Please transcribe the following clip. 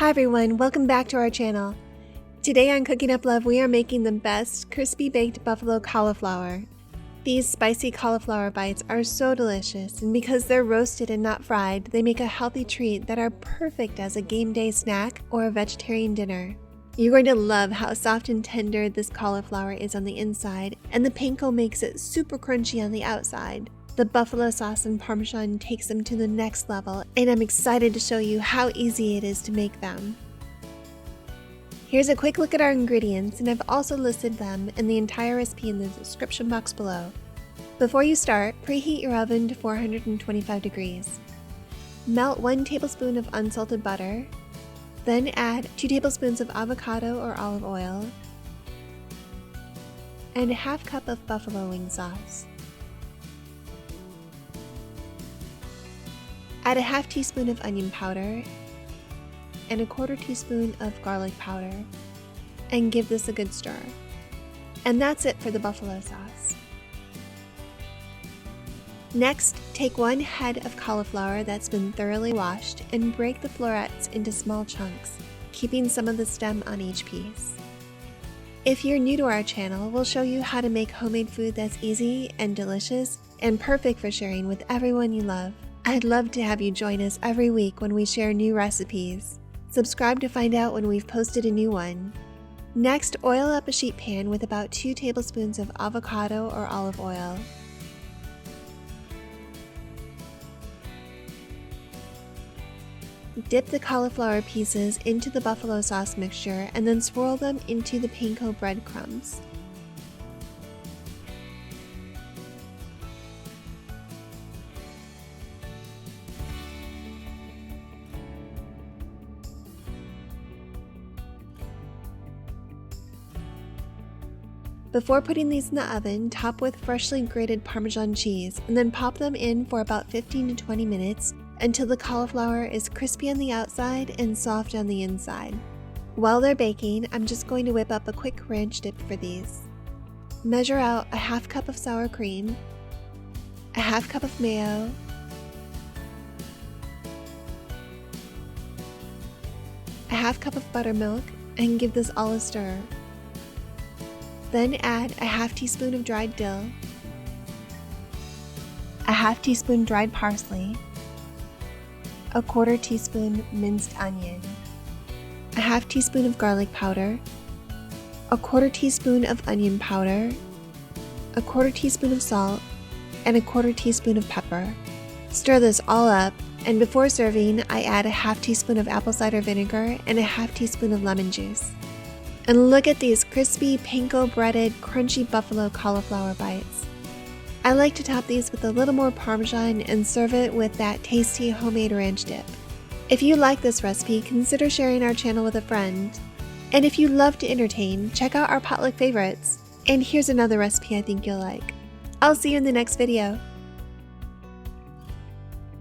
Hi everyone, welcome back to our channel. Today on Cooking Up Love, we are making the best crispy baked buffalo cauliflower. These spicy cauliflower bites are so delicious, and because they're roasted and not fried, they make a healthy treat that are perfect as a game day snack or a vegetarian dinner. You're going to love how soft and tender this cauliflower is on the inside, and the panko makes it super crunchy on the outside. The buffalo sauce and parmesan takes them to the next level, and I'm excited to show you how easy it is to make them. Here's a quick look at our ingredients, and I've also listed them and the entire recipe in the description box below. Before you start, preheat your oven to 425 degrees. Melt 1 tablespoon of unsalted butter, then add 2 tablespoons of avocado or olive oil, and a half cup of buffalo wing sauce. Add a half teaspoon of onion powder and a quarter teaspoon of garlic powder and give this a good stir. And that's it for the buffalo sauce. Next, take 1 head of cauliflower that's been thoroughly washed and break the florets into small chunks, keeping some of the stem on each piece. If you're new to our channel, we'll show you how to make homemade food that's easy and delicious and perfect for sharing with everyone you love. I'd love to have you join us every week when we share new recipes. Subscribe to find out when we've posted a new one. Next, oil up a sheet pan with about 2 tablespoons of avocado or olive oil. Dip the cauliflower pieces into the buffalo sauce mixture and then swirl them into the panko breadcrumbs. Before putting these in the oven, top with freshly grated Parmesan cheese and then pop them in for about 15 to 20 minutes until the cauliflower is crispy on the outside and soft on the inside. While they're baking, I'm just going to whip up a quick ranch dip for these. Measure out a half cup of sour cream, a half cup of mayo, a half cup of buttermilk, and give this all a stir. Then add a half teaspoon of dried dill, a half teaspoon dried parsley, a quarter teaspoon minced onion, a half teaspoon of garlic powder, a quarter teaspoon of onion powder, a quarter teaspoon of salt, and a quarter teaspoon of pepper. Stir this all up, and before serving, I add a half teaspoon of apple cider vinegar and a half teaspoon of lemon juice. And look at these crispy, panko breaded, crunchy buffalo cauliflower bites. I like to top these with a little more Parmesan and serve it with that tasty homemade ranch dip. If you like this recipe, consider sharing our channel with a friend. And if you love to entertain, check out our potluck favorites. And here's another recipe I think you'll like. I'll see you in the next video.